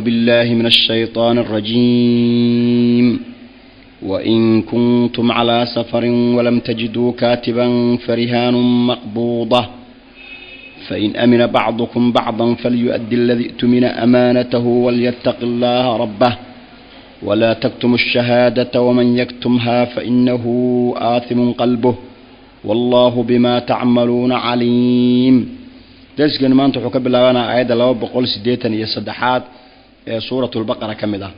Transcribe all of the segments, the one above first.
أعوذ بالله من الشيطان الرجيم وإن كنتم على سفر ولم تجدوا كاتبا فرهان مقبوضة فإن أمن بعضكم بعضا فليؤدي الذي اؤتمن أمانته وليتق الله ربه ولا تكتموا الشهادة ومن يكتمها فإنه آثم قلبه والله بما تعملون عليم. درسكن maanta wuxuu ka bilaabanaa aayada 283 ee suuratul baqara kamid ah.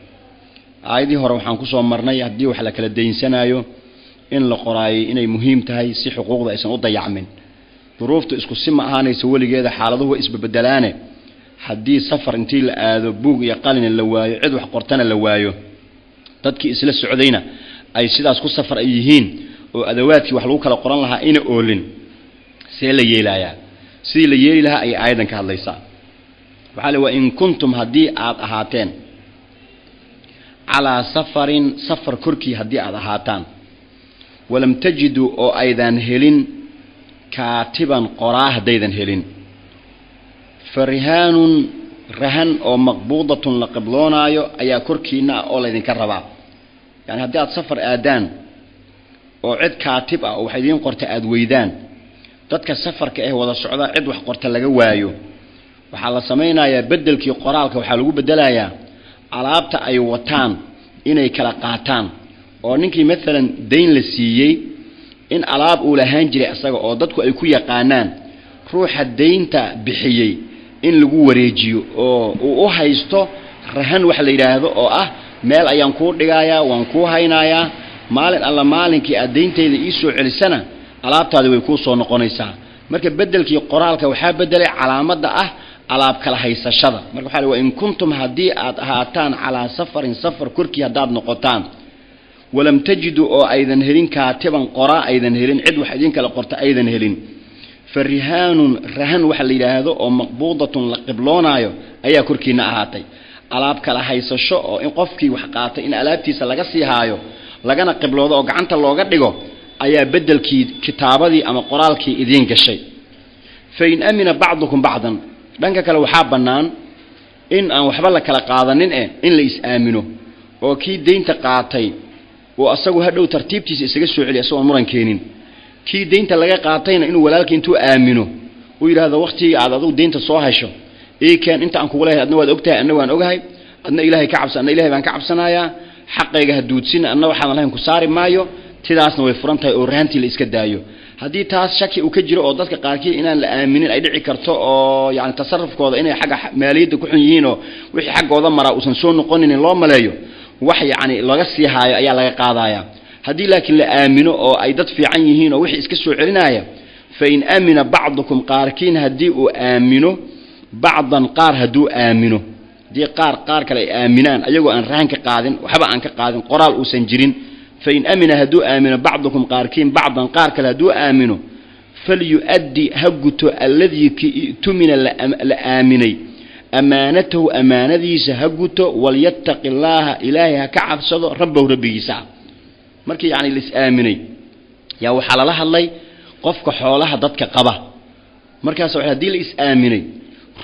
aayadii hore waxaan ku soo marnay hadii wax la kala deynsanaayo in la qoraayo inay muhiim tahay si xuquuqda aysan u dayacmin. duruuftu isku si ma ahaanayso waligeeda xaaladuhu isbedelaane hadii safar intii la aado buug iyo qalin la waayo cid wax qortana la waayo dadkii isla socdayna ay sidaas ku safar ay yihiin oo adawaadkii wax lagu kala qoran lahaa ina oolin see la yeelayaa sidii la yeeli lahaa ay aayadan ka hadlaysaa. waxaa wa in kuntum haddii aad ahaateen calaa safarin safar korkii haddii aad ahaataan walam tajiduu oo aydan helin kaatiban qoraa haddaydan helin farihaanun rahan oo maqbuudatun la qibloonaayo ayaa korkiina oo laydinka rabaa. yani haddii aad safar aadaan oo cid kaatib ah oo wax idiin qorta aad weydaan dadka safarka ah wada socda cid wax qorta laga waayo waxa la sameeynayaa bedelkii qoraalka waxa lagu bedelayaa alaabta ay wataan inay kala qaataan oo ninkii midaan deyn la siiyay in alaab uu lahaan jiray asaga oo dadku ay ku yaqaanaan ruuxa deynta bixiyay in lagu wareejiyo oo uu u haysto rahan wax la yiraahdo oo ah meel ayaan ku dhigayaa waan ku haynayaa maalin alla maalinkii aad deyntayda ii soo celisana alaabtaadu way ku soo noqonaysaa. marka bedelkii qoraalka waxa bedelay calaamada ah alaab kala haysashada. marka waxa waa in kuntum hadii aad ahaataan ala safarin safar korkii hadaad noqotaan walam tajidu oo aydan helin kaatiban qoraa aydan helin cid wax idin kala qorta aydan helin farihaanun rahan waxa la yiraahdo oo maqbuudatun la qibloonayo ayaa korkiina ahaatay. alaab kala haysasho oo in qofkii wax qaatay in alaabtiisa laga sii haayo lagana qibloodo oo gacanta looga dhigo ayaa bedelkii kitaabadii ama qoraalkii idin gashay. fa in amina ba'dukum ba'dan dhanka kale waxa banaan in aan waxba la kala qaadanin in la is aamino oo kii deynta qaatay oo asagu hadhow tartiibtiisa isaga soo celiyo asoo muran keenin kii deynta laga qaatayna inuu walaalkii intuu aamino oo yiraahdo waqtiga aad adigu deynta soo hayso ee kan inta aan kugu leeyahay adna waad ogtahay anna waan ogahay adna ilaahay ka cabsan ilaahay baan ka cabsanayaa xaqayga haduudsin anna waxaan lahayn ku saari maayo tidaasna way furan tahay oo rahantii la iska daayo. hadii taas shaki uu ka jiro oo dadka qaarkii inaan la aaminin ay dhici karto oo yani tasarrufkooda inay xaga maaliyada ku xun yihiin oo wixii xaqooda mara uusan soo noqonin loo maleeyo wax yani laga sii haayo ayaa laga qaadayaa. hadii laakiin la aamino oo ay dad fiican yihiin oo wixii iska soo celinaya fa in amina ba'dukum qaarkiin hadii uu aamino ba'dan qaar haduu aamino dii qaar kale ay aaminaan ayagoo aan rahan ka qaadin waxba aan ka qaadin qoraal uusan jirin فإن أمن هدو آمن بعضكم قاركين بعضا قارك هدو آمنوا فليؤدي هجته الذي تمن لآمني أمانته أمانذي سهجته وليتق الله إلهها كعب صدق ربه ربي سعى مركي يعني لس آمني يا وحلالها الله قفك حولها ضدك قبه مركي سوى هدي لس آمني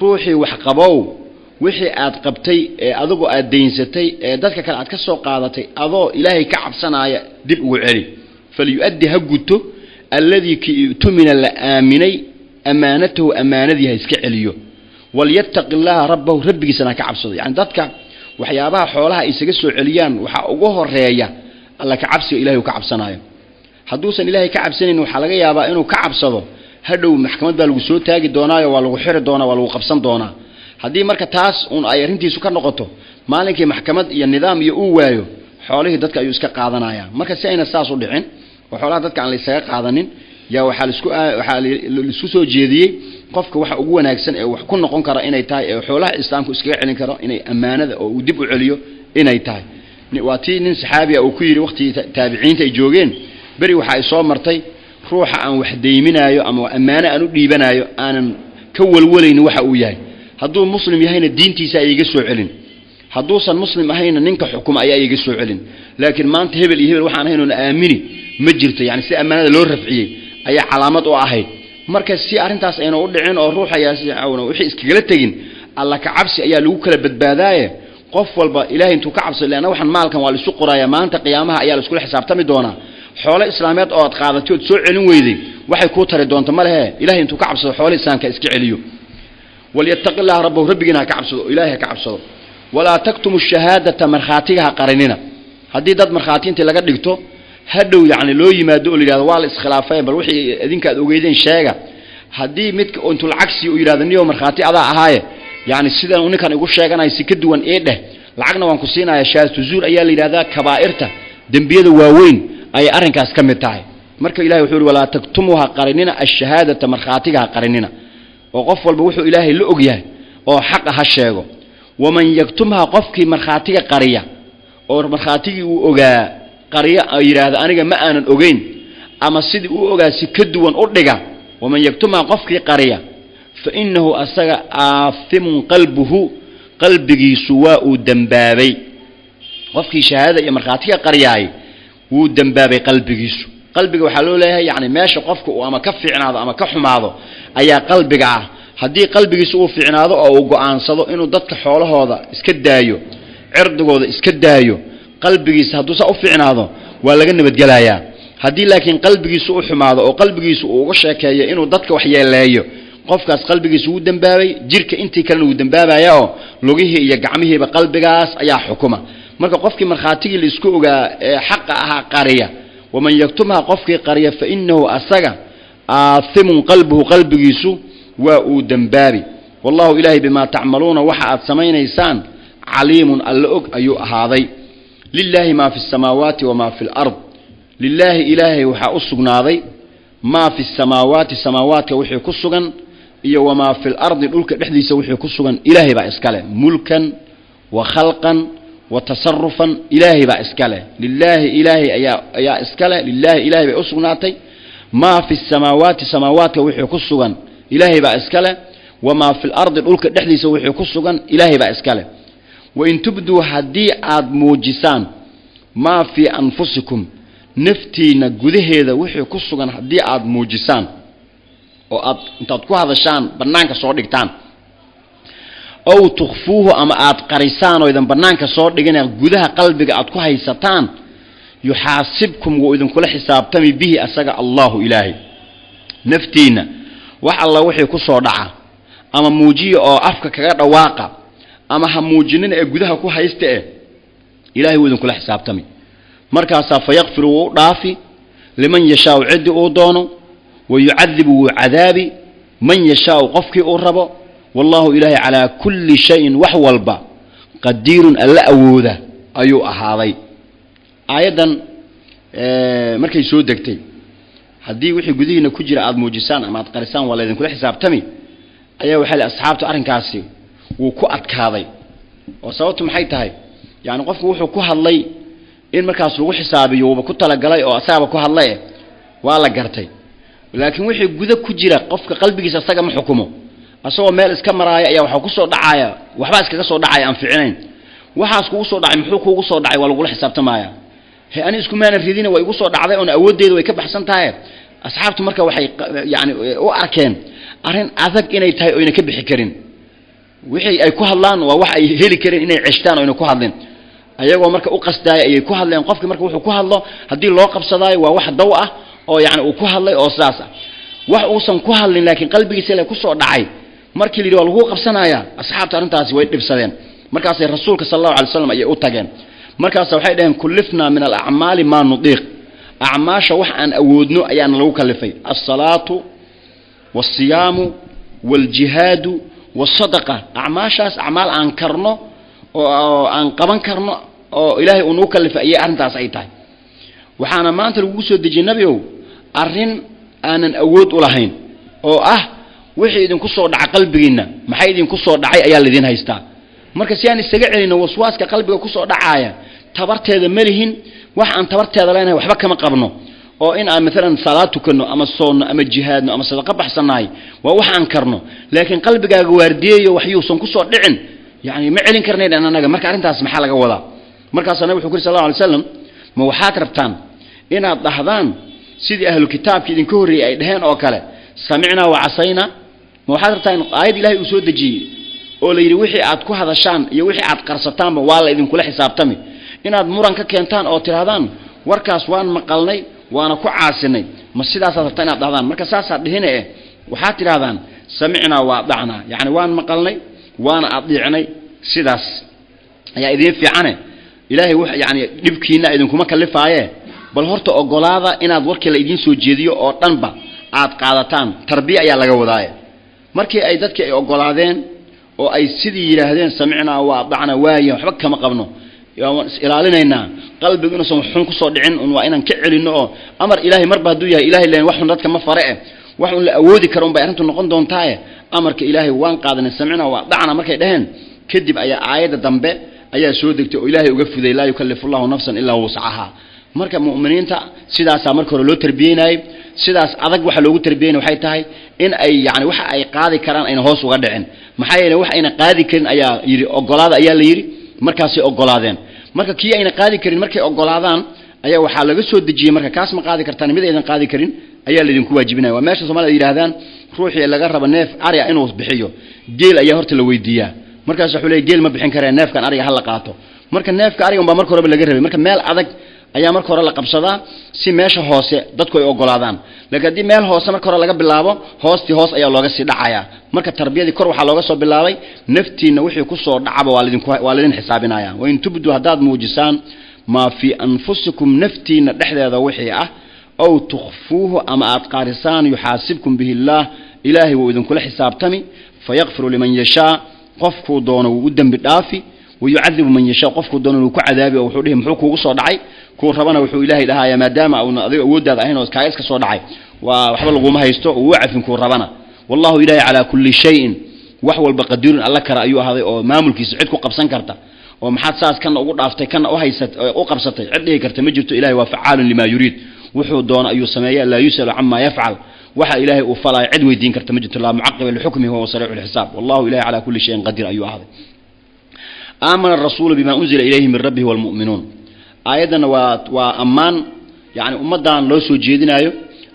روحي وحقبوه wixii aad qabtay adigu aad deensatay dadka kale aad ka soo qaadatay adoo ilaahay ka cabsanaya dib ugu celi falyuaddi haguto alladhi tumina la aaminay amaanatuhu amaanadiha iska celiyo walyattaqillaha rabbahu rabbigiisana ka cabsado. yani dadka waxyaabaha xoolaha isaga soo celiyaan waxa ugu horeeya alla ka cabsiga ilaahay ka cabsanayo. haduusan ilaahay ka cabsanin waxa laga yaabaa inuu ka cabsado hadhow maxkamadda lagu soo taagi doonaayo waa lagu xiri doonaa waa lagu qabsan doonaa. hadii marka taas ay arintiisu ka noqoto maalinkii maxkamad iyo nidaam iyo uu waayo xoolihii dadka ayuu iska qaadanaya. marka si ayna saas u dhicin oo xoolaha dadka aan la isaga qaadanin yaa waxa la isku soo jeediyay qofka waxa ugu wanaagsan ee wax ku noqon kara inay tahay ee xoolaha islaamku iskaga celin karo inay amaanada oo uu dib u celiyo inay tahay. waatii nin saxaabi ah oo ku yiri waqti taabiciinta ay joogeen bari waxa ay soo martay ruuxa aan wax deyminayo ama amaana aan u dhiibanayo aanan ka walwaleyn waxa uu yahay hadduu muslim yahayna diintiisa ay iga soo celin hadduusan muslim ahayna ninka xukuma ayaa iga soo celin laakiin maanta hebel iyo hebel waxaan ahayno aamini ma jirto. yani si amaanada loo rafciyay ayaa calaamad u ahayd. marka si arintaas ayna u dhicin oo ruuxa yaasiicawna wixii iskagala tagin alla ka cabsi ayaa lagu kala badbaadaaye قف والبا إلهي انتو كعبس لأنه وحن مالكم والسوق قرايا ما أنت قيامها أيال سكول حساب تمي دونا حول إسلاميات أو قاعدة تسوع علم ويدي وحي كوتر دون تمالها إلهي انتو كعبس حول إسلام كإسكي عليو وليتق الله ربه ربنا كعبس إلهي كعبس ولا تكتم الشهادة مرخاتيها قرننا هدي داد مرخاتين تلاقي دكتو هدو يعني لو يمادو لي هذا والس خلافين بل وحي إذن كأوجيدين شاقة هدي متك أنتو العكس يرادني ومرخاتي هذا هاي يعني السيدة وني كان يقول شاقة أنا يسكدون إيه ده لعقنا وانكسينا يا شاذ تزور أيال إلى ذا كبائرته دنبيد واوين أي أرنكاس كم تاعي مركب إلهي وحول ولا تكتمها قرننا الشهادة مرخاتيها قرننا وقفل بوحو إلهي لأجيه أو حقها الشاقة ومن يكتمها قفك مرخاتيها قرية أو مرخاتي وأجا قرية إيراد أنا ما أنا أجين أما السيد وأجا سكدون أردجا ومن يكتمها قفك قرية فإنه أسرع آثم قلبه سواء دنبابي قفك شهادة يا مرخاتي قرية ودنبابي قلبك وحلو لها يعني ماشي قفك وأما كف عناده أما كحم هذا أي قلبك هدي قلبك سوء في عناده أو قعان صدو إنه ضدك حوله هذا اسكدايو عرضه اسكدايو قلبك هدو سوء في عناده ولا جنب جلايا هدي لكن قلبك سوء حماده أو قلبك سوء وشكاية إنه ضدك وحيا لايو قفكاس قلبك سوء دنبابي جيرك أنت كانوا دنبابا ياو لغيه يجعمه بقلبكاس أيا حكومة مرك قفك مرخاتي اللي سكوجا حقها قرية ومن يكتمها قفك قرية فإنه أسجع آثم قلبه سوء ودنبابي والله إلهي بما تعملون وحد سمين إنسان عليم اللؤك أيو هذي لله ما في السماوات وما في الأرض لله إلهي وحا أسقناضي ما في السماوات وحي كسقن وما في الأرض الألك بحديث وحي كسقن إلهي بأسكاله ملكا وخلقا وتصرفا إلهي بأسكاله لله إلهي يا إسكاله لله إلهي بأسقناتي ما في السماوات وحي كسقن إلهي بأسكاله وما في الأرض الألك بحديث وحي كسقن إلهي بأسكاله وإن تبدوا هدي عاد موجسان ما في أنفسكم نفتينا جذه هذا وحي كسرنا هدي عاد موجسان أو أنت تقول هذا الشان بنانك صادقتان أو تخفوه أما عاد قريسان وإذا بنانك صادقنا جذها قلبك عاد كوه يستان يحاسبكم وإذا كل حساب تمي به أسجع الله إلهي نفتينا الله وحي كسرنا أما موجي أو أفك كذا واقع أما هم موجنين جذها كوه يستأ إلهي وإذا كل حساب تمي مركز فيغفر ضافي لمن يشاء عد أودانه ويعذب عذابي من يشاء قفك أوربا والله إلهي على كل شيء وحولبا قدير ألا أوذا أيو أهاضي أيضا مركز سودكتي هدي وحي قدينا كجر عاد موجسان أما تقرسان ولا إذن كل حساب تمي أيو حال أصحابته أرن كاسي وكؤت كاضي وصوتهم حيتهاي يعني قفك وحو كوها اللي إن مركز روح حسابي وبكتة لقلاي أو أصابك هالله ولا قرتي لكن وحي جذا كجرا قفك قلبك يسسق محكمه أصور مال إسكامرايا يا وحكوسو دعايا وحباس كسو دعايا أنفعين وحاس كوسو دعايا محكو كوسو دعايا ولا قول حساب تمايا هي أنا إسكمان الفيدين ويقصو دعايا أنا أود ده ويكب حسن تايا أصحابته مركز وحي يعني وأركان أرين عذاك إني تاي وإني كب حكرين وحي أي كهلان ووحي هيلي كرين إني عشتان وإني كهلان ayagoo marka u qasdaay ay ku hadleen qofki marka wuxuu ku hadlo hadii loo qabsaday waa wax daw ah oo yaani uu ku hadlay oo saas ah wax uu san ku hadlin laakiin qalbigiisa la ku soo dhacay markii la lagu qabsanaya asxaabta arintaasi way dhibsadeen markaas rasuulka sallallahu alayhi wasallam ay u tageen markaas waxay dhaheen kullifna min al-a'mali ma nudiq a'maasha wax aan awoodno ayaan lagu kalifay as-salatu was-siyamu wal-jihadu was-sadaqa a'maashaas a'maal aan karno oo aan qaban karno oo ilaahay uu noo kalifay ay arintaas ay tahay waxaana maanta lagu soo dejiyay nabiyow arin aanan awood u lahayn oo ah wixii idin ku soo dhacay qalbigiina maxay idin ku soo dhacay ayaa la idin haystaa marka si aan isaga celino waswaaska qalbiga ku soo dhacaya tabarteeda malihin wax aan tabarteeda leenahay waxba kama qabno oo in aan midalan salaatu kano ama soon ama jihaadno ama sadaqa baxsanaay waa wax aan karno laakiin qalbigaaga waardiyeeyo wax yuusan ku soo dhicin يعني ما علين كرنين أنا مرك أنت أسمح لك وضع مركز النبي صلى الله عليه وسلم موحات ربطان إن الضحضان سيد أهل الكتاب كذين كوري أيدهن أو كلا سمعنا وعصينا موحات ربطان آيات إلهي أسود جي oo la yiri wixii aad ku hadashaan iyo wixii aad qarsataan waa la idin kula xisaabtami inaad muran ka keentaan oo tiraadaan warkaas waan maqalnay waana ku caasinay ma sidaas aad rabtaan inaad dhahdaan marka saas aad dhihine waxa tiraadaan samicna wa dacna yani waan maqalnay waana adeecnay sidaas ayaa idin fiicane ilaahay wax yani dibkiina idin kuma kalifaaye bal horta ogolaada inaad warkii la idin soo jeediyo oo dhanba aad qaadataan tarbiya ayaa laga wadaaye markii ay dadkii ay ogolaadeen oo ay sidii yiraahdeen samicna wa dacna waayo waxba kama qabno ilaalinayna qalbigu inuu soo xun ku soo dhicin waa inaan ka celino oo amar ilaahay marba haduu yahay ilaahay leen wax xun dadka ma fare wax uu la awoodi karo bay arintu noqon doontaa amarka ilaahay waan qaadanay samicna wa dacna markay dhaheen kadib ayaa aayada dambe ayaa soo degtay oo ilaahay uga fuday la yukallifullahu nafsan illa wus'aha marka muuminiinta sidaas marka hore loo tarbiyeenay sidaas adag waxa loogu tarbiyeenay waxay tahay in ay yani waxa ay qaadi karaan ayna hoos uga dhicin maxay yeelay wax ayna qaadi karin ayaa yiri ogolaada ayaa la yiri markaas ay ogolaadeen marka kii ayna qaadi karin markay ogolaadaan ayaa waxa laga soo dejiyay marka kaas ma qaadi kartaan mid aydan qaadi karin ayaa la idin ku waajibinaya waa meesha Soomaaliya yiraahdaan ruuxii laga rabo neef ari inuu bixiyo geel ayaa horta la weydiiyaa markaas wuxuu leeyahay geel ma bixin kareen neefkan ariga hal la qaato marka neefka ariga baa marka hore laga rabay marka meel adag ayaa marka hore la qabsadaa si meesha hoose dadku ay ogolaadaan laakiin meel hoose marka hore laga bilaabo hoostii hoos ayaa looga sii dhacayaa marka tarbiyadii kor waxa looga soo bilaabay naftiina wixii ku soo dhacaba waa la idin xisaabinaya waa in tubdu hadaad muujisaan ma fi anfusikum naftiina dhexdeeda wixii ah aw tukhfuuhu ama aad qarisaan yuhaasibkum bihi ilaahi wa idin kula xisaabtami fayaghfiru liman yasha qofku doono uu dambi dhaafi ويعذب من يشاء قفك دون إنه كعذابه أو حوله محوك وصار دعي كون ربنا وحول الله لها يا مدام أو ود هذا هنا وكايس كصار دعي وحبل الغمها يستوى ووعف كون ربنا والله إلهي على كل شيء وحول بقدير الله كرا أيها هذا ما ملك يسعدك قبسان كرتا ومحد ساس كان أقول عفته كان أهيست أو قبسته عدله كرتا مجد إلهي وفعال لما يريد وحول دون أي السماء لا يسأل عما يفعل وحى إلهي وفلا عدوي الدين كرتا مجد الله معقب لحكمه هو سريع الحساب والله إلهي على كل شيء قدير أيها هذا آمن الرسول بما أنزل إليه من ربه والمؤمنون آياتنا وأمان يعني أمدان لو سجدنا أيو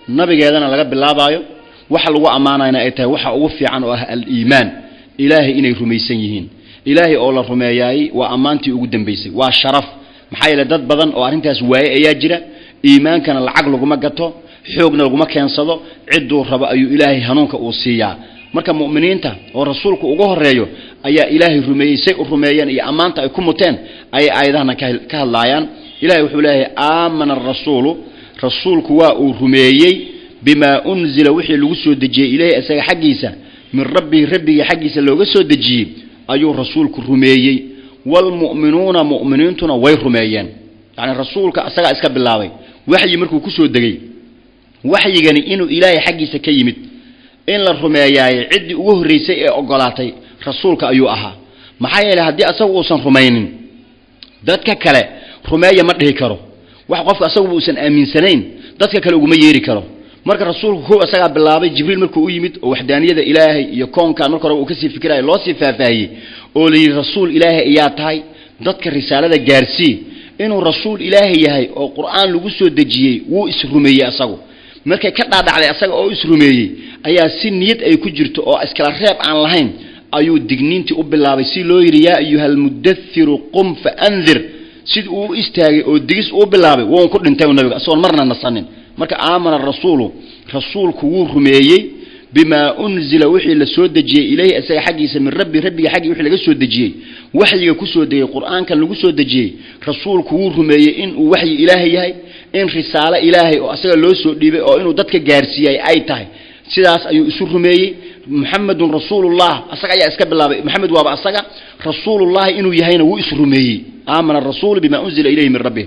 النبي جادنا لقب الله بايو وحل وأمانة أنا إتاه وح أوفي عن الإيمان إلهي إني رميسينهين إلهي أول رمياي وأمانتي أقدم بيسي والشرف محايل دد بدن أو أنتاس واي أياجرة إيمان كان العقل لقما قطه حوقنا لقما كان صدو عدو ربا أيو إلهي هنونك أوصيا marka muuminiinta oo rasuulku ugu horeeyo ayaa ilaahay rumeeyay oo rumeeyeen iyo amaanta ay ku muteen ay aayadaha ka hadlayaan ilaahay wuxuu leeyahay aamana rasuulku waa uu rumeeyay bima unzila wixii lagu soo dejiyay ilaahay asaga xaqiisa min rabbiga xaqiisa looga soo dejiyay ayuu rasuulku rumeeyay wal mu'minuuna mu'miniintuna way rumeeyeen yani rasuulka asaga iska bilaabay waxyi markuu ku soo degay waxyigani inuu ilaahay xaqiisa ka yimid in la rumeeyay cid ugu horeysay ee ogolaatay rasuulka ayuu ahaa maxay yeelay hadii asagu uusan rumaynin dadka kale rumeeya ma dhihi karo wax qofka asagu uusan aaminsanayn dadka kale ugu ma yeeri karo marka rasuulku asaga bilaabay jibriil markuu u yimid oo waxdaaniyada ilaahay iyo koonka marka hore uu ka sii fikiray loo sii faahfaahiyay oo leeyahay rasuul ilaahay ayaa tahay dadka risaalada gaarsii inuu rasuul ilaahay yahay oo quraan lagu soo dejiyay wuu isrumeeyay asagu markay ka dhaadhacday asaga oo isrumeeyay ayaa si niyad ay ku jirto oo iskala reeb aan lahayn ayuu digniintii u bilaabay si loo yiri yaa ayuhal mudaththir qum fa anzir sid uu istaagay oo digis u bilaabay wuu ku dhintay nabiga soo marna nasanin marka aamana rasuulku wuu rumeeyay bima unzila wixii la soo dejiyay ilaahay asaga xaqiisa min rabbiga xaqi wixii laga soo dejiyay waxyiga ku soo dejiyay quraanka lagu soo dejiyay rasuulku wuu rumeeyay in uu waxyi ilaahay yahay in risaalo ilaahay oo asaga loo soo dhiibay oo inuu dadka gaarsiiyay ay tahay sidaas ayuu isu rumeeyay muhammadun rasuulullah asaga ayaa iska bilaabay muhammad waaba asaga rasuulullah inuu yahayna wuu isu rumeeyay aamana rasuul bima unzila ilayhi min rabbih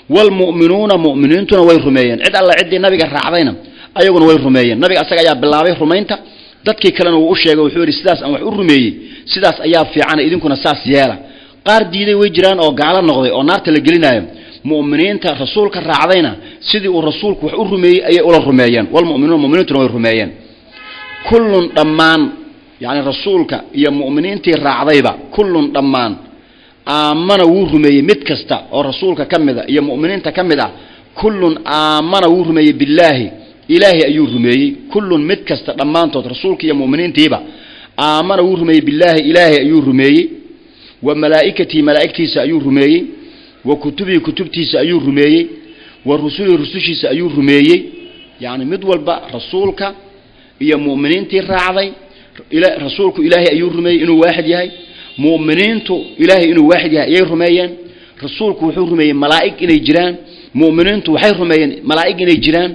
wal mu'minuuna mu'miniintuna way rumeeyeen cid alla cid nabiga raacdayna ayaguna way rumeeyeen nabiga asaga ayaa bilaabay rumeynta dadkii kalena uu u sheegay wuxuu yiri sidaas aan wax u rumeeyay sidaas ayaa fiican idinkuna saas yeela qaar diiday way jiraan oo gaala noqday oo naarta la gelinayo mu'miniinta rasuulka raacdayna sidii uu rasuulku wax u rumeeyay ayay ula rumeeyeen wal mu'minuuna mu'miniintuna way rumeeyeen kullun dhammaan yani rasuulka iyo mu'miniintii raacdayba kullun dhammaan aamana wuu rumeeyay mid kasta oo rasuulka kamida iyo mu'miniinta kamida kullun aamana wuu rumeeyay billaahi ilaahi ayuu rumeeyay kullun mid kasta dhammaantood rasuulka iyo mu'miniintiiba آمن ورمي بالله إلهي أيو رمي وملائكتي ملائكتي سأيو رمي وكتبي كتبتي سأيو رمي والرسول رسوشي سأيو رمي يعني مدول بقى رسولك يا مؤمنين تراعي إلى رسولك إلهي أيو رمي إنه واحد يهي مؤمنين تو إلهي إنه واحد يهي رميان رسولك وحور رمي ملائك إلى جيران مؤمنين تو وحي رمي ملائك إلى جيران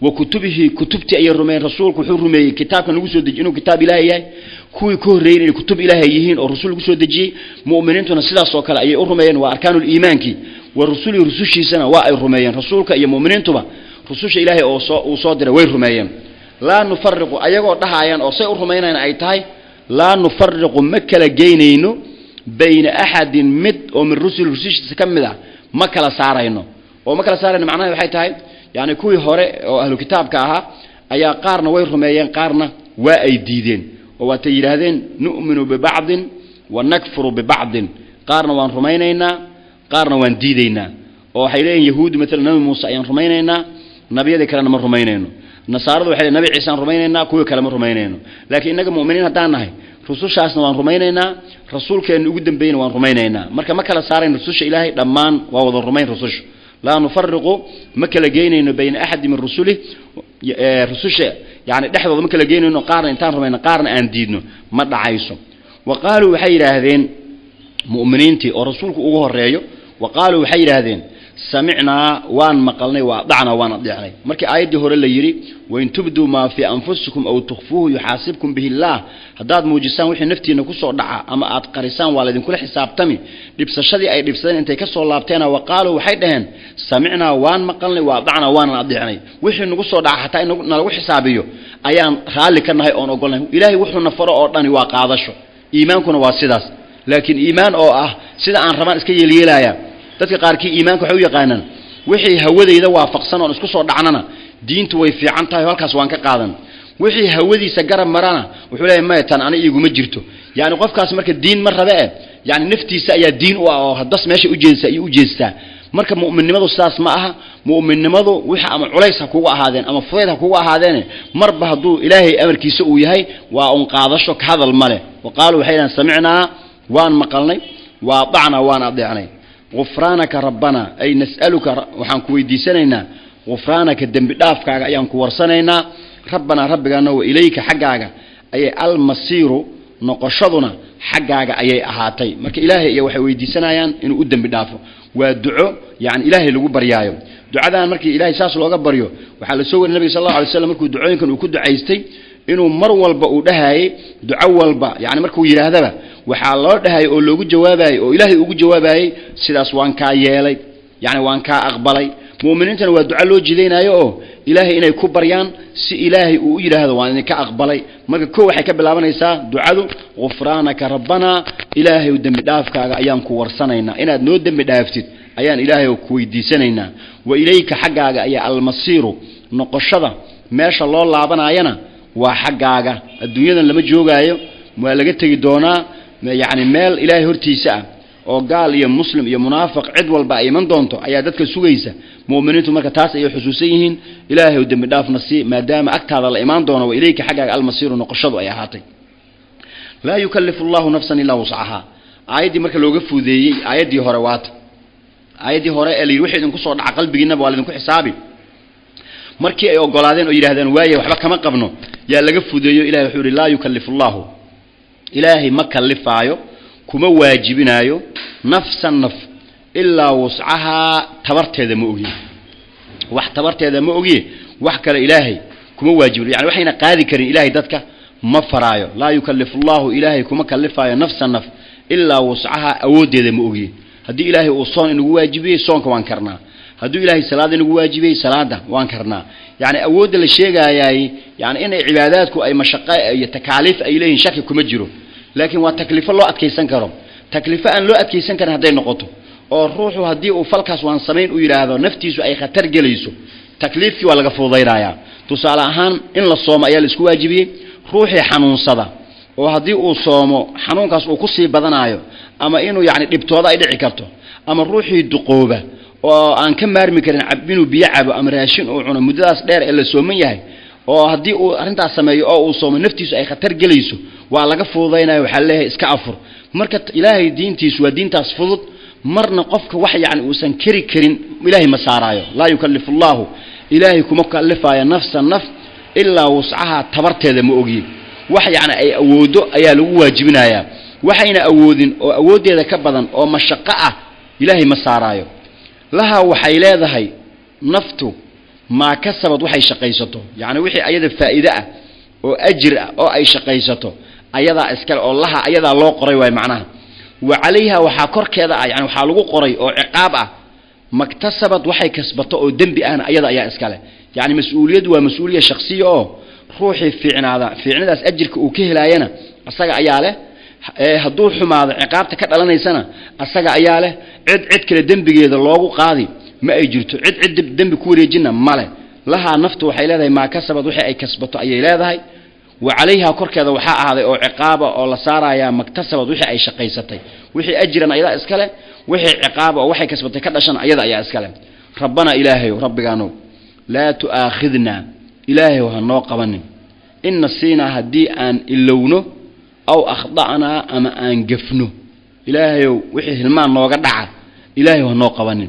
وكتبه كتبتي أي رمي رسولك وحور رمي كتاب كان لقوا سود إنه كتاب إلهي كوي كهرين الكتب إلهيين أو رسول لقوا سود جي مؤمنين تو نسلا صوكلا أي رميان وأركان الإيمان كي والرسول رسوشي سنة واي رميان رسولك أي مؤمنين تو رسوش إلهي أو صادر وين رميان لا نفرق أيقو دهايان أو سيء رميان أي تاي لا نفرق مكلا جينينو بين أحد مد ومن رسل رسوش تكمل مكلا سارينو ومكلا سارينو معناه بحي تاي يعني كوي هوري أو أهل الكتاب كاها أيا قارنا وين رميان قارنا وأيديدين وتيرهدين نؤمن ببعض ونكفر ببعض قارنا وان رمينينا قارنا وان ديدينا وحيلين يهود مثل نبي موسى أيان رمينينا نبي ذي كلام من رمينينو نصارى وحيل نبي عيسى رمينينا كوي كلام رمينينو لكن إنك مؤمنين هدانا هاي رسول شاسنا وان رمينينا رسول كان يقدم بين وان رمينينا مركا مكلا سارين رسول إلهي دمان ووضع الرمين رسول لا نفرق مكلا جينين بين أحد من رسوله رسول يعني لحظة مكلا جينين قارن إنتان رمينا قارن أن دينه مدى عيسو وقالوا وحير هذين مؤمنينتي ورسولك أوه الرأيو وقالوا وحير هذين سمعنا وان مقلنا وضعنا وان أضيعنا مركي آيات دي هوري اللي يري وإن تبدوا ما في أنفسكم أو تخفوه يحاسبكم به الله هداد موجسان وحي نفتي نكسو دعا أما أتقرسان والدين كل حساب تمي لبس الشدي أي لبسان انت يكسو الله بتانا وقالوا وحي دهن سمعنا وان مقلنا وضعنا وان أضيعنا وحي نكسو دعا حتى نلو حسابيو أيان خالي كان هاي أون أقولنا إلهي وحي نفرق أرداني واقعادشو إيمانكم واسداس لكن إيمان أو سيدا عن رمان اسكي يليلايا dadka qaarkii iimaanka waxa uu yaqaanaan wixii hawadeyda waafaqsan oo isku soo dhacnana diintu way fiican tahay halkaas waan ka qaadan wixii hawadiisa garab marana wuxuu leeyahay ma tan ani iguma jirto yaani qofkaas marka diin ma rabe yaani naftiisa ayaa diin u ah oo hadas meesha u jeestaa marka mu'minnimadu saas ma aha mu'minnimadu waxa ama culays ha kugu ahaadeen ama fudeed ha kugu ahaadeen marba haduu ilaahay amarkiisa uu yahay waa un qaadasho ka hadal male waqaalu waxayna samicnaa waan maqalnay waa dacna waan adeecnay غفرانك ربنا أي نسألك وحن كويدي سنينا غفرانك الدم بدافك أيام كورسنينا ربنا ربنا نو إليك حقاك أي المصير نقشضنا حقاك أي أهاتي مرك إلهي يا وحويدي سنايان إنه قدام بدافه والدعاء يعني إلهي اللي بريايو دعاء مرك إلهي ساس لو بريو وحال سوى النبي صلى الله عليه وسلم مرك دعاء كان وكد عايزتي إنه مرول بقودها دعاء البا يعني مركو يراهدبه waxa loo dhahay oo loogu jawaabay oo ilaahay ugu jawaabay sidaas waan ka yeelay yani waan ka aqbalay muuminiintana waa duco loo jideynaayo oo ilaahay inay ku baryaan si ilaahay uu yiraahdo waan ka aqbalay marka koo waxay ka bilaabanaysaa ducadu ghufraanaka rabbana ilaahay u dambi dhaafkaaga ayaan ku warsanaynaa inaad noo dambi dhaaftid ayaan ilaahay ku weydiisanaynaa wa ilayka xaqaaga ayaa almasiiru noqoshada meesha loo laabanayana waa xaqaaga adduunyadan lama joogaayo ma laga tagi doonaa يعني مال إلهي هرتيسا أو قال يا مسلم يا منافق عد والباقي من دونته أي عددك سويسة مؤمنين مركز تاس أي حسوسيهن إلهي ودم داف نصي ما دام أكثر على الإيمان دونه وإليك حاجة المصير ونقشضه أي هاتي لا يكلف الله نفسا إلا وسعها عادي مركز لو قفوا ذي عادي هروات عادي هراء اللي يروح ينقص على قلب جنب ولا ينقص حسابي مركز أو قلادين أو يرهدن وايه وحبك ما قبنه يا اللي قفوا ذي إلهي حوري لا يكلف الله إلهي ما كلفايو كما واجبنايو نفس النف إلا وسعها تبرت هذا مؤجي واحتبرت هذا مؤجي وحكى إلهي كما واجب يعني وحين قاذي كريم إلهي دتك ما فرايو لا يكلف الله إلهي كما كلفايو نفس النف إلا وسعها أود هذا مؤجي هدي إلهي وصان إنه واجبي صان كمان كرنا هدو إلهي صلاة إنه واجبي صلاة وان كرنا يعني أود الشيء يعني إن عباداتكم أي مشقة أي تكاليف أي لين شك كمجرو لكن وتكلفة الله أتكيسن كرم تكلفة أن لا أتكيسن كان هذين نقطه الروح هدي وفلكس وان سمين ويرى هذا نفتيس أي خطر جليسه تكليف ولا قفوا ضيرايا تصالحان إن الصوم أيال اسكو واجبي روحي حنون صدا وهدي وصوم حنون كاس وقصي بدنايو أما إنه يعني ابتوضا يدعي كرته أما روحي دقوبة وأن كم مرمي كرن عبينه بيعب أمراشين أو عنا مدرس دير إلا سومية oo haddii uu arrintaas sameeyo oo uu soomo naftiisu ay khatar gelayso waa laga fududaynayo waxaa leeyahay iska afur marka ilaahay diintiisu waa diintaas fudud marna qofka wax yani uusan kari karin ilaahay ma saaraayo laa yukallifu allahu ilaahay kuma kallifaayo nafsan naf ilaa wuscaha tabarteeda ma ogi wax yani ay awoodo ayaa lagu waajibinayaa waxayna awoodin oo awoodeeda ka badan oo mashaqo ah ilaahay ma saaraayo laha waxay leedahay naftu ما كسبت وحي شقيسته يعني وحي أيضا فائدة أو أجر أو أي شقيسته أيضا إسكال الله أيضا الله قري وهي معناها وعليها وحاكر كذا يعني وحالو قري أو عقابة ما اكتسبت وحي كسبته أو دنبي أنا أيضا أي إسكال يعني مسؤولية ومسؤولية شخصية أو روحي في عنادا في عنادا أجرك وكيه لا ينا أصدق أياله هدول حماض عقابتك لنا سنة أصدق أياله عد كل دنبي هذا الله قاضي ما أجرته عد دنبي كوري جنا ماله لها نفط وحيلها ما كسبت وحي أي كسبته أي لها وعليها كرك هذا وحاء هذا أو عقابة أو لصارة يا مكتسبت وحي أي شقيستي وحي أجرنا أيضا إسكاله وحي عقابة وحي كسبته كدشان أيضا أي إسكاله ربنا إلهي ورب قانو لا تؤاخذنا إلهي وهالنوقبني إن السينا هدي أن اللونه أو أخطأنا أما أن قفنه إلهي وحي هلمان نوقدع إلهي وهالنوقبني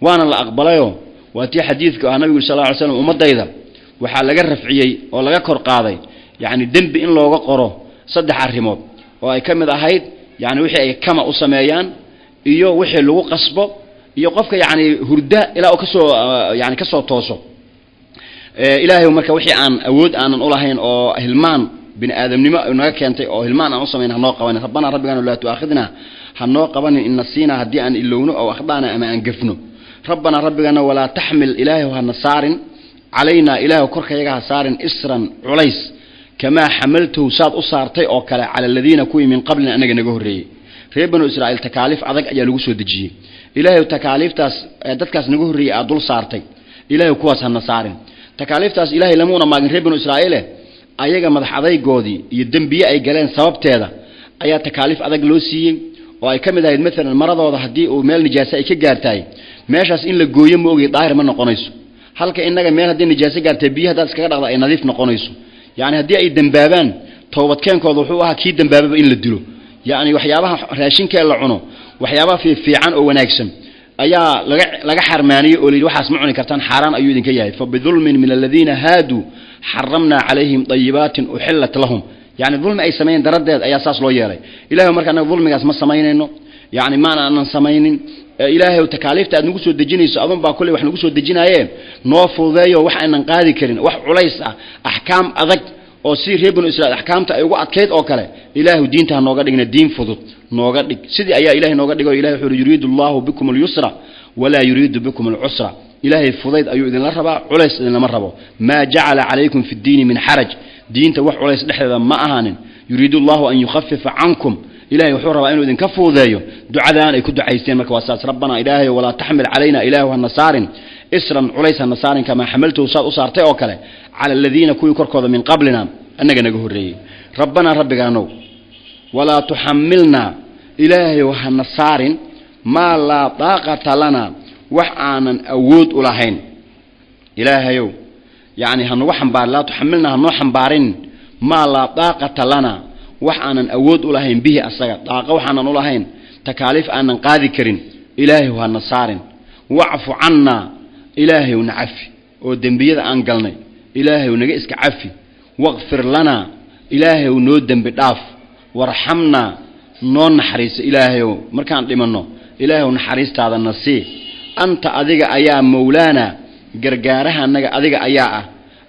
وانا لا أقبله واتي حديثك النبي صلى الله عليه وسلم ومضى إذا وحال لقى رفعي ولا لقى كرقاضي يعني دنب إن لو قره صدح الرماد وأي كم ذا هيد يعني وحي كما أسميان إيو وحي لو قصبه يوقفك يعني هرداء إلى كسو يعني كسو توسو إلهي ومرك وحي عن أود أن نقولهين أو هلمان بن آدم نما هناك أنت أو هلمان أن أسمين هنوقا وإن ربنا ربنا لا تؤاخذنا هنوقا وإن النسينا هدي أن اللونه أو أخطأنا أما أنقفنه ربنا ربنا ولا تحمل إلهي وهالنصار علينا إلهي وكرك يجها صار إسرا عليس كما حملته ساد أصارتي أو كلا على الذين كوي من قبلنا أنا جنجهري في بنو إسرائيل تكاليف عذق أجلو سود الجي إلهي وتكاليف تاس دتكاس نجهري أدول صارتي إلهي وكواس هالنصار تكاليف تاس إلهي لمونا ما جن بنو إسرائيل أيجا مدح عذي جودي يدم بيه أي جلين سبب تهذا أي تكاليف عذق لوسي وأي كم ذا مثلا المرض وضع هدي ومال نجاسة كجارتاي ماشاس إن لجويم موجي ظاهر من نقنيسه هلك إنك مال هدي نجاسة جارت بيها ده سكر على نظيف نقنيسه يعني هدي أي دنبابان توبت كان كوضوحوها أكيد دنباب إن للدلو يعني وحيابها راشين كلا عنو وحيابها في عن أو ناقسم أيا لقى حرماني ولي واحد اسمعوني كرتان حرام أيودين كياه فبظلم من الذين هادوا حرمنا عليهم طيبات أحلت لهم يعني ظلم أي سمين درد أي أساس لو يري إلهي مركنا ظلم جاس ما سمين إنه يعني ما أنا سمين إلهي وتكاليف تأذ نقص الدجيني سأظن بقول وإحنا نقص الدجينا إيه نوفو ذي وإحنا نقاذي كرين وح عليس أحكام أذك أو سير هبن إسرائيل أحكام تأيوق أكيد أو كله إلهي ودين تها نوقد إن الدين فضل نوقد سيد أي إلهي نوقد إلهي يريد الله بكم اليسرى ولا يريد بكم العسرى إلهي فضيد أيو إذن الربا عليس إذن مربا ما جعل عليكم في الدين من حرج دين توح عليس لحظة ما أهان يريد الله أن يخفف عنكم إلهي وحور وإنه إذن كفوا ذايو دعاء يكد عيستين مكواسات ربنا إلهي ولا تحمل علينا إله النصار إسرا عليس النصار كما حملته أصارتي أوكله على الذين كوي كركوذ من قبلنا أنك نجهري ربنا ربك أنو ولا تحملنا إلهي وهالنصار ما لا طاقة لنا وحانا أود أولهين إلهي يعني هنوحن بار لا تحملنا هنوحن بارين ما لا طاقة لنا وحانا أود أولهين به أصغر طاقة وحانا أولهين تكاليف أن نقاذي كرين إلهي وهالنصار وعفو عنا إلهي ونعفي ودنبيذ أنقلني إلهي ونقئسك عفي واغفر لنا إلهي ونودن بداف وارحمنا نون نحريس إلهي مركان لمنه إلهي ونحريس هذا النصيح أنت أذيك أيام مولانا قرقارها أنك أذيك أياء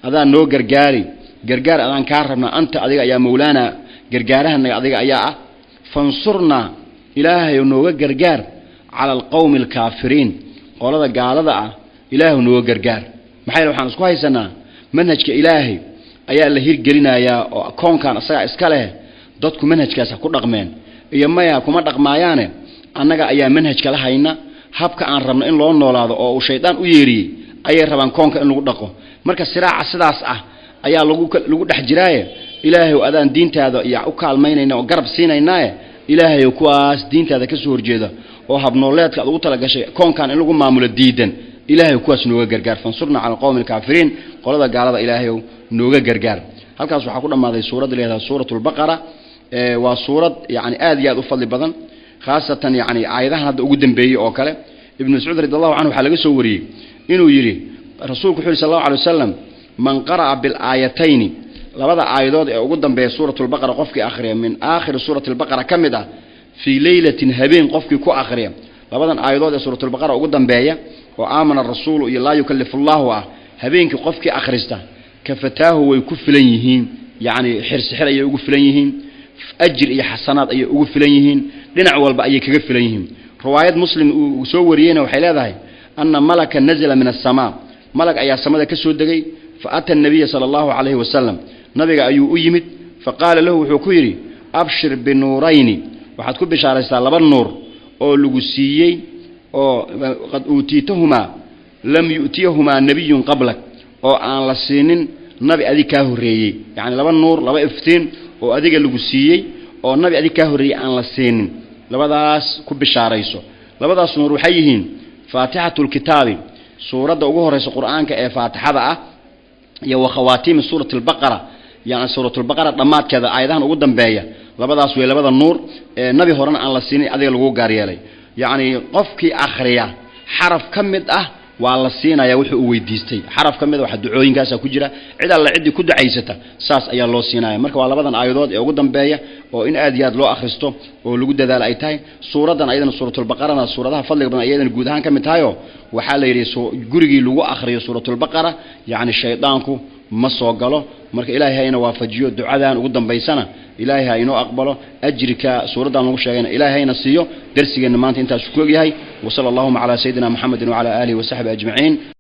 هذا نو قرقاري قرقار أذان كاربنا أنت أذيك أيام مولانا قرقارها أنك أذيك أياء فانصرنا إلهي ونو قرقار على القوم الكافرين قال هذا قال هذا إلهي ونو قرقار محايا لو حانسكو هاي سنة منهجك إلهي ayaa la hirgelinayaa oo koonkan asaga iska leh dadku manhajkaas ku dhaqmeen iyo maya kuma dhaqmaayaan annaga ayaa manhajka la hayna habka aan rabno in loo noolaado oo shaydaan u yeeriyay ayay rabaan koonka in lagu dhaqo marka siraaca sidaas ah ayaa lagu dhex jiraaye ilaahay adaan diintaada iyo u kaalmaynayna oo garab siinayna ilaahay kuwaas diintaada ka soo horjeeda oo habnooleedka aad ugu tala gashay koonkan in lagu maamulo diidan إلهي كواس نوغر قار فانصرنا على القوم الكافرين qolada gaalada ilaahay nooga gargaar halkaas waxa ku dhamaaday suurada leedahay suuratul baqara waa suurad yani aad iyo aad u fadli badan khaasatan yani aayadahan hadda ugu dambeeyay oo kale ibn Mas'ud radiyallahu anhu waxa laga soo wariyay inuu yiri rasuulku sallallahu alayhi wasallam man qara'a bil aayatayn labada aayadood ee ugu dambeeyay suuratul baqara qofkii akhriya min aakhir suuratul baqara kamida fi laylatin habeen qofkii ku akhriya labadan aayadood ee suuratul baqara ugu dambeeya oo aamana rasuulu ila yukallifu Allahu habeenkii qofkii akhrista kafataahu way ku filan yihiin yani xirsixir ay ugu filan yihiin ajr iyo xasanaad ay ugu filan yihiin dhinac walba ay kaga filan yihiin riwaayad muslim uu soo wariyayna waxay leedahay anna malaka nazala min as-samaa malag ayaa samada ka soo degay fa ata an-nabiy sallallahu alayhi wasallam nabiga ayuu u yimid fa qaala lahu wuxuu ku yiri abshir bi nuurayni waxaad ku bishaaraysaa laba nuur oo lagu siiyay oo qad uutitahuma lam yu'tiyahuma nabiyyun qablak oo aan la siinin nabi adiga ka horeeyay yani laba nuur laba iftiin oo adiga lagu siiyay oo nabi adiga ka horeeyay aan la siinin labadaas ku bishaarayso labadaas nuur waxay yihiin faatihatul kitaabi suurada ugu horeysa quraanka ee faatixada ah iyo khawaatiim suuratul baqara yani suuratul baqara dhamaadkeeda aayadahan ugu dambeeya labadaas way labada nuur ee nabi horena aan la siinin adiga lagu gaar yeelay yani qofkii akhriya xaraf kamid ah waa la siinaya wuxuu u weydiistay xaraf kamid waxa ducooyinkaas ku jira cid alla cid ku ducaysata saas ayaa loo siinaya marka waa labadan aayadood ee ugu dambeeya oo in aad iyo aad loo akhristo oo lagu dadaalo ay tahay suuradan ayadana suuratul baqara suuradaha fadliga badan ayadana guud ahaan kamid tahay waxa la yiri gurigii lagu akhriyo suuratul baqara yaani shaydaanku ma soo galo marka ilaahay hayna waafajiyo ducadan ugu dambeysana ilaahay hayno aqbalo ajrika suuradan lagu sheegayna ilaahay hayna siiyo darsigeena maanta intaas ku ogyahay wa sallallahu ala sayidina muhammadin wa ala alihi wa sahbihi ajma'in